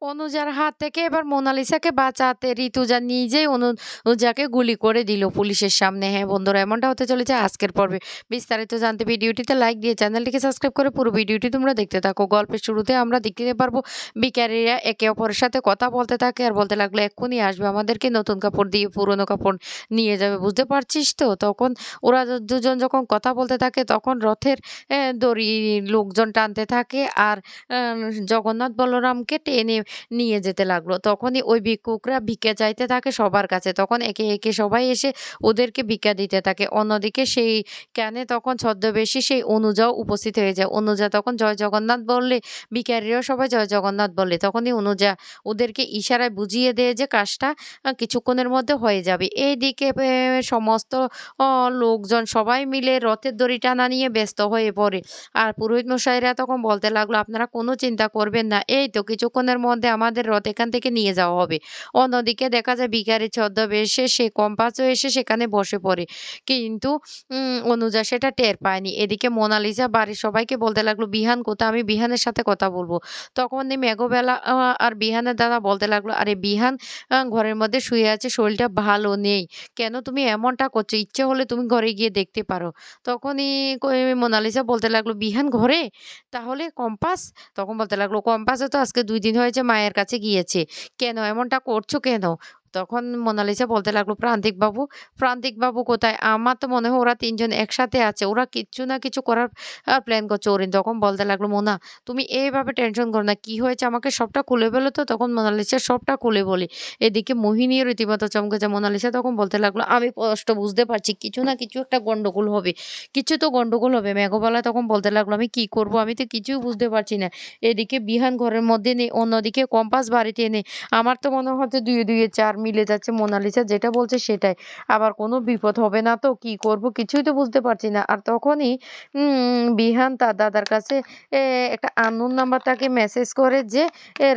অনুজার হাত থেকে এবার মোনালিসাকে বাঁচাতে ঋতুজা নিজেই অনুজাকে গুলি করে দিল পুলিশের সামনে। হ্যাঁ বন্ধুরা, এমনটা হতে চলেছে আজকের পর্বে। বিস্তারিত জানতে ভিডিওটিতে লাইক দিয়ে চ্যানেলটিকে সাবস্ক্রাইব করে পুরো ভিডিওটি তোমরা দেখতে থাকো। গল্পের শুরুতে আমরা দেখতে পারবো ভিখারিরা একে অপরের সাথে কথা বলতে থাকে আর বলতে লাগলো এক্ষুনি আসবে, আমাদেরকে নতুন কাপড় দিয়ে পুরনো কাপড় নিয়ে যাবে, বুঝতে পারছিস তো? তখন ওরা দুজন যখন কথা বলতে থাকে তখন রথের দড়ি লোকজন টানতে থাকে আর আহ, জগন্নাথ বলরামকে টেনে নিয়ে যেতে লাগলো। তখনই ওই ভিক্ষুকরা ভিক্ষা চাইতে থাকে সবার কাছে। তখন একে একে সবাই এসে ওদেরকে ভিক্ষা দিতে থাকে। অন্যদিকে সেই ক্যানে তখন ছদ্মবেশী সেই অনুজাও উপস্থিত হয়ে যায়। অনুজা তখন জয় জগন্নাথ বললে ভিখারিরাও সবাই জয় জগন্নাথ বলে। তখনই অনুজা ওদেরকে ইশারায় বুঝিয়ে দেয় যে কাজটা কিছুক্ষণের মধ্যে হয়ে যাবে। এইদিকে সমস্ত লোকজন সবাই মিলে রথের দড়ি টানা নিয়ে ব্যস্ত হয়ে পড়ে। আর পুরোহিত মশাইরা তখন বলতে লাগলো আপনারা কোনো চিন্তা করবেন না, এই তো কিছুক্ষণের মধ্যে আমাদের রথ এখান থেকে নিয়ে যাওয়া হবে। অন্যদিকে দেখা যায় ভিখারি ছদ্মবেশে সে কম্পাসও এসে সেখানে বসে পড়ে, কিন্তু অনুজা সেটা টের পায়নি। এদিকে মোনালিসা বাড়ির সবাইকে বলতে লাগলো বিহান কোথা, আমি বিহানের সাথে কথা বলবো। তখনই মেঘবেলা আর বিহানের দাদা বলতে লাগলো আরে বিহান ঘরের মধ্যে শুয়ে আছে, শরীরটা ভালো নেই। কেন তুমি এমনটা করছো? ইচ্ছে হলে তুমি ঘরে গিয়ে দেখতে পারো। তখনই মোনালিসা বলতে লাগলো বিহান ঘরে, তাহলে কম্পাস? তখন বলতে লাগলো কম্পাসও তো আজকে ২ দিন হয়েছে মায়ের কাছে গিয়েছে। কেন এমনটা করছো কেন? তখন মোনালিসা বলতে লাগলো প্রান্তিক বাবু, প্রান্তিক বাবু কোথায়? আমার তো মনে হয় ওরা ৩ জন একসাথে আছে। ওরা কিচ্ছু না কিছু করার প্ল্যান করছে। অরিন তখন বলতে লাগলো মোনা তুমি এইভাবে টেনশন করো না। কি হয়েছে আমাকে সবটা খুলে বলো তো। তখন মোনালিসা সবটা খুলে বলে। এদিকে মোহিনীও রীতিমতো চমকে যায়। মোনালিসা তখন বলতে লাগলো আমি স্পষ্ট বুঝতে পারছি কিছু না কিছু একটা গন্ডগোল হবে। কিছু তো গন্ডগোল হবে। মেঘবালা তখন বলতে লাগলো আমি কি করব? আমি তো কিছুই বুঝতে পারছি না। এদিকে বিহান ঘরের মধ্যে নেই, অন্যদিকে কম্পাস বাড়িতে নেই। আমার তো মনে হচ্ছে ২ এ ২ এ ৪ মিলে যাচ্ছে। মোনালিসা যেটা বলছে সেটাই। আবার কোনো বিপদ হবে না তো? কি করব কিছুই তো বুঝতে পারছি না। আর তখনই বিহান তার দাদার কাছে এ একটা আননোন নাম্বার তাকে মেসেজ করে যে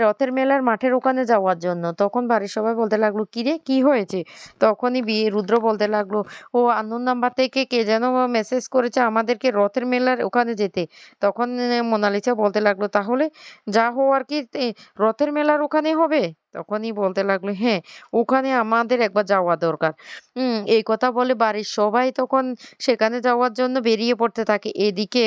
রথের মেলার মাঠের ওখানে যাওয়ার জন্য। তখন বাড়ির সবাই বলতে লাগলো কিরে কি হয়েছে? তখনই রুদ্র বলতে লাগলো ও আননোন নাম্বার থেকে কে যেন মেসেজ করেছে আমাদেরকে রথের মেলার ওখানে যেতে। তখন মোনালিসা বলতে লাগলো তাহলে যা হওয়ার কি রথের মেলার ওখানে হবে? তখনই বলতে লাগলো হ্যাঁ, ওখানে আমাদের একবার যাওয়া দরকার। এই কথা বলে বাড়ির সবাই তখন সেখানে যাওয়ার জন্য বেরিয়ে পড়তে থাকে। এদিকে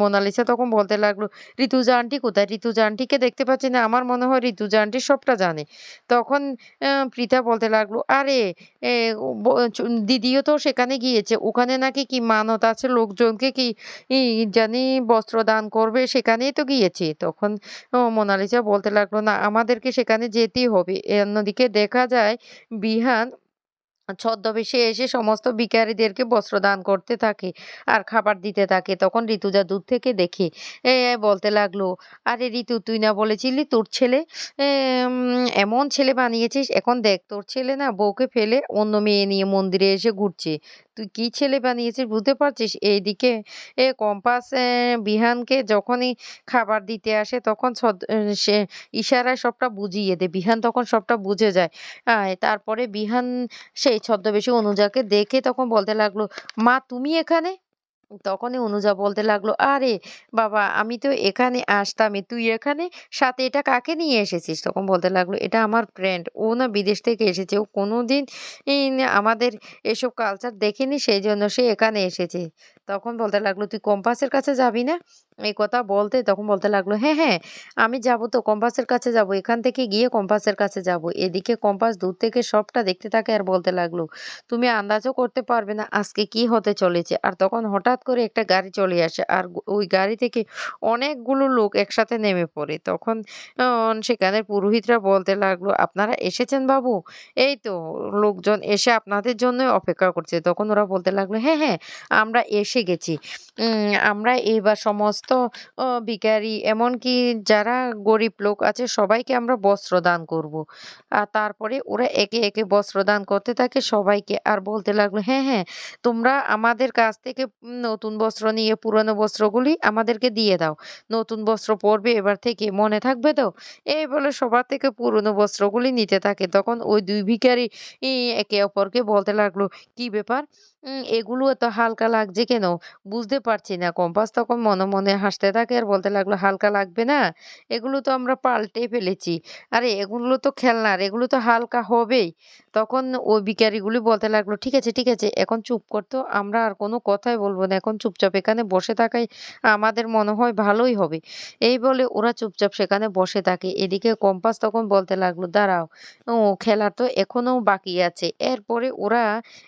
মোনালিসা তখন বলতে লাগলো ঋতুজা আন্টি কোথায়? ঋতুজা আন্টিকে দেখতে পাচ্ছি না। আমার মনে হয় ঋতুজা আন্টি সবটা জানে। তখন পৃথা বলতে লাগলো আরে এ ব চ দিদিও তো সেখানে গিয়েছে। ওখানে নাকি কি মানত আছে, লোকজনকে কি জানি বস্ত্র দান করবে, সেখানেই তো গিয়েছে। তখন মোনালিসা বলতে লাগলো না আমাদেরকে সেখানে যেতেই হবে। অন্যদিকে দেখা যায় বিহান ছদ্মবেশে এসে সমস্ত ভিখারিদেরকে বস্ত্র দান করতে থাকে আর খাবার দিতে থাকে। তখন ঋতুজা দূর থেকে দেখে বলতে লাগলো আরে ঋতু তুই না বলেছিলি তোর ছেলে এমন ছেলে বানিয়েছিস, এখন দেখ তোর ছেলে না বউকে ফেলে অন্য মেয়ে নিয়ে মন্দিরে এসে ঘুরছে। তুই কি ছেলে বানিয়েছিস বুঝতে পারছিস? এইদিকে কম্পাস বিহানকে যখনই খাবার দিতে আসে তখন সে ইশারায় সবটা বুঝিয়ে দেয়। বিহান তখন সবটা বুঝে যায়। তারপরে বিহান সেই ছদ্মবেশী অনুজাকে দেখে তখন বলতে লাগলো, "মা তুমি এখানে?" তখনই অনুজা বলতে লাগলো, "আরে বাবা আমি তো এখানে আসতামই। তুই এখানে? সাথে এটা কাকে নিয়ে এসেছিস?" তখন বলতে লাগলো, "এটা আমার ফ্রেন্ড। ও না বিদেশ থেকে এসেছে। ও কোনোদিন আমাদের এসব কালচার দেখেনি, সেইজন্য সে এখানে এসেছে।" তখন বলতে লাগলো, "তুই কম্পাসের কাছে যাবি না?" এই কথা বলতে তখন বলতে লাগলো, "হ্যাঁ, হ্যাঁ আমি যাবো তো কম্পাসের কাছে যাবো। এখান থেকে গিয়ে কম্পাসের কাছে যাবো।" এদিকে কম্পাস দূর থেকে সবটা দেখতে থাকে আর বলতে লাগলো, "তুমি আন্দাজও করতে পারবে না আজকে কি হতে চলেছে।" আর তখন হঠাৎ করে একটা গাড়ি চলে আসে। আর ওই গাড়ি থেকে অনেকগুলো লোক একসাথে নেমে পড়ে। তখন সেখানে পুরোহিতরা বলতে লাগলো, "আপনারা এসেছেন বাবু? এই তো লোকজন এসে আপনাদের জন্যই অপেক্ষা করছে।" তখন ওরা বলতে লাগলো, "হ্যাঁ, হ্যাঁ আমরা এসে গেছি। আমরা এবার সমস্ত ভিখারি এমনকি যারা গরিব লোক আছে সবাইকে আমরা বস্ত্র দান করব।" আর তারপরে ওরা একে, একে বস্ত্র দান করতে থাকে সবাইকে। আর বলতে লাগলো, "হ্যাঁ, হ্যাঁ তোমরা আমাদের কাছ থেকে নতুন বস্ত্র নিয়ে পুরনো বস্ত্রগুলি আমাদেরকে দিয়ে দাও। নতুন বস্ত্র পরবে এবার থেকে, মনে থাকবে তো?" এই বলে সবার থেকে পুরনো বস্ত্রগুলি নিতে থাকে। তখন ওই ২ ভিখারি ই একে অপরকে বলতে লাগলো, "কি ব্যাপার? এগুলো এত হালকা লাগছে কেন? বুঝতে পারছি না। কম্পাস তখন মনে, মনে হাসতে থাকে আর বলতে লাগলো, "হালকা লাগবে না? এগুলো তো আমরা পাল্টে ফেলেছি। আরে এগুলো তো খেলনার, এগুলো তো হালকা হবেই।" তখন ওই ভিখারিগুলি বলতে লাগলো, "ঠিক আছে, ঠিক আছে, এখন চুপ কর তো। আমরা আর কোনো কথাই বলব না। এখন চুপচাপ এখানে বসে থাকাই আমাদের মনে হয় ভালোই হবে।" এই বলে ওরা চুপচাপ সেখানে বসে থাকে। এদিকে কম্পাস তখন বলতে লাগলো, "দাঁড়াও, ও খেলা তো এখনো বাকি আছে।" এরপরে ওরা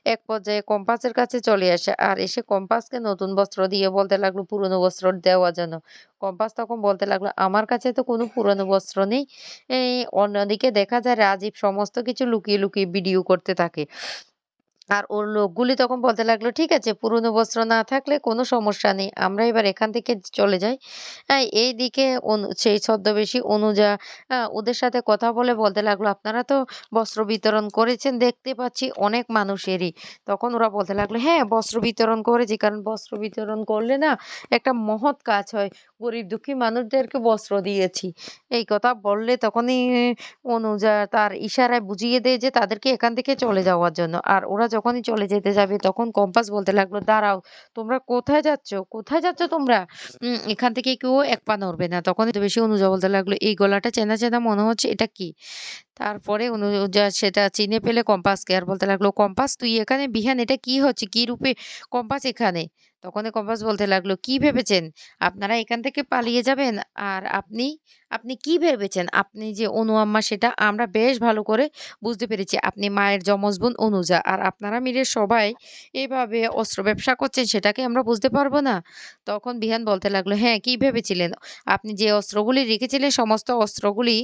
এক পর্যায়ে কম্পাসের কাছে চলে আসে। আর এসে কম্পাসকে নতুন বস্ত্র দিয়ে বলতে লাগলো পুরনো বস্ত্র দেওয়ার জন্য। কম্পাস তখন বলতে লাগলো, "আমার কাছে তো কোনো পুরনো বস্ত্র নেই।" অন্যদিকে দেখা যায় রাজীব সমস্ত কিছু লুকিয়ে, লুকিয়ে ভিডিও করতে থাকে। আর ওর লোকগুলি তখন বলতে লাগলো, "ঠিক আছে, পুরনো বস্ত্র না থাকলে কোনো সমস্যা নেই। আমরা এবার এখান থেকে চলে যাই।" এইদিকে সেই ছদ্মবেশী অনুজা ওদের সাথে কথা বলে বলতে লাগলো, "আপনারা তো বস্ত্র বিতরণ করেছেন দেখতে পাচ্ছি অনেক মানুষেরই।" তখন ওরা বলতে লাগলো, "হ্যাঁ, বস্ত্র বিতরণ করেছি। কারণ বস্ত্র বিতরণ করলে না একটা মহৎ কাজ হয়। গরিব দুঃখী মানুষদেরকে বস্ত্র দিয়েছি।" এই কথা বললে তখনই অনুযা তার ইশারায় বুঝিয়ে দেয় যে তাদেরকে এখান থেকে চলে যাওয়ার জন্য। আর ওরা যখনই চলে যেতে যাবে তখন কম্পাস বলতে লাগলো, "দাঁড়াও, তোমরা কোথায় যাচ্ছ? কোথায় যাচ্ছ তোমরা? এখান থেকে কেউ এক পা নড়বে না।" তখনই তো বেশি অনুযা বলতে লাগলো, "এই গলাটা চেনা, চেনা মনে হচ্ছে, এটা কি?" তারপরে অনুযা সেটা চিনে ফেলে কম্পাসকে আর বলতে লাগলো, "কম্পাস তুই এখানে? বিহান এটা কি হচ্ছে? কি রূপে কম্পাস এখানে?" তখনই কম্পাস বলতে লাগলো, "কি ভেবেছেন? আপনারা এখান থেকে পালিয়ে যাবেন? আর আপনি? আপনি কি ভেবেছেন? আপনি যে অনু আম্মা সেটা আমরা বেশ ভালো করে বুঝতে পেরেছি। আপনি মায়ের যমজ বোন অনুযা। আর আপনারা মিলে সবাই এভাবে অস্ত্র ব্যবসা করছেন সেটা কি আমরা বুঝতে পারব না?" তখন বিহান বলতে লাগলো, "হ্যাঁ, কি ভেবেছিলেন? আপনি যে অস্ত্রগুলি রেখেছিলেন সমস্ত অস্ত্রগুলি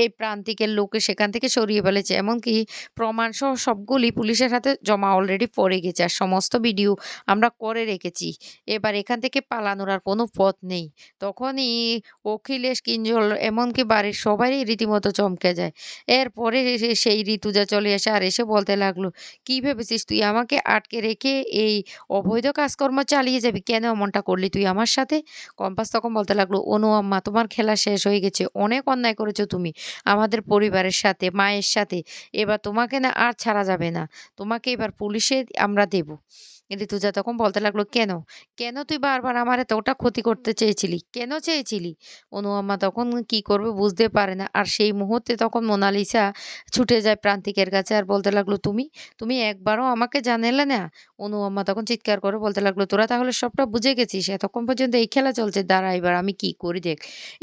এই প্রান্তিকের লোকে সেখান থেকে সরিয়ে ফেলেছে। এমনকি প্রমাণসহ সবগুলি পুলিশের হাতে জমা অলরেডি পড়ে গেছে। আর সমস্ত ভিডিও আমরা করে রেখেছি। এবার এখান থেকে পালানোর আর কোনো পথ নেই।" তখনই অখিলেশ, কিঞ্জল এমনকি বাড়ির সবাই রীতিমতো চমকে যায়। এরপরে সেই ঋতুজা চলে আসে আর এসে বলতে লাগলো, "কি ভেবেছিস তুই আমাকে আটকে রেখে এই অবৈধ কাজকর্ম চালিয়ে যাবি? কেন এমনটা করলি তুই আমার সাথে?" কম্পাস তখন বলতে লাগলো, "অনু আম্মা তোমার খেলা শেষ হয়ে গেছে। অনেক অন্যায় করেছো তুমি আমাদের পরিবারের সাথে, মায়ের সাথে। এবার তোমাকে না আর ছাড়া যাবে না। তোমাকে এবার পুলিশে আমরা দেব।" ঋতুজা তখন বলতে লাগলো, "কেন? কেন তুই বারবার আমার এতটা ক্ষতি করতে চেয়েছিলি? কেন চেয়েছিলি?" অনু আম্মা তখন কি করবে বুঝতে পারে না। আর সেই মুহূর্তে তখন মোনালিসা ছুটে যায় প্রান্তিকের কাছে আর বলতে লাগলো, "তুমি? তুমি একবারও আমাকে জানালে না?" অনু আম্মা তখন চিৎকার করে বলতে লাগলো, "তোরা তাহলে সবটা বুঝে গেছিস? এতক্ষণ পর্যন্ত এই খেলা চলছে। দাঁড়া এবার আমি কি করি দেখ।"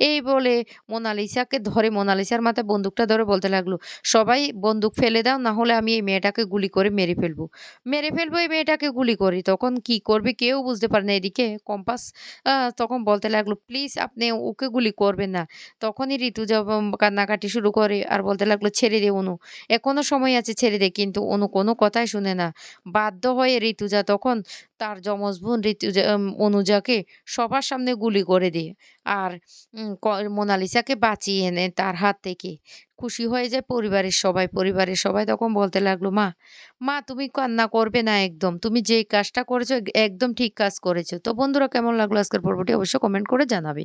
এই বলে মোনালিসাকে ধরে মোনালিসার মাথায় বন্দুকটা ধরে বলতে লাগলো, "সবাই বন্দুক ফেলে দাও, না হলে আমি এই মেয়েটাকে গুলি করে মেরে ফেলবো। মেরে ফেলবো এই মেয়েটাকে গুলি করে।" তখন কি করবে কেউ বুঝতে পারে না। এদিকে কম্পাস তখন বলতে লাগলো, "প্লিজ আপনি ওকে গুলি করবেন না।" তখনই ঋতুজা কান্নাকাটি শুরু করে আর বলতে লাগলো, "ছেড়ে দে অনু। এখনো সময় আছে, ছেড়ে দে।" কিন্তু অনু কোনো কথাই শুনে না। বাধ্য হয়ে ঋতুজা তখন তার যমজ বোন অনুজাকে সবার সামনে গুলি করে দেয়। আর উম ক মোনালিসাকে বাঁচিয়ে এনে তার হাত থেকে। খুশি হয়ে যায় পরিবারের সবাই। পরিবারের সবাই তখন বলতে লাগলো, "মা, মা তুমি কান্না করবে না একদম। তুমি যেই কাজটা করেছো একদম ঠিক কাজ করেছো।" তো বন্ধুরা কেমন লাগলো আজকের পর্বটি অবশ্যই কমেন্ট করে জানাবে।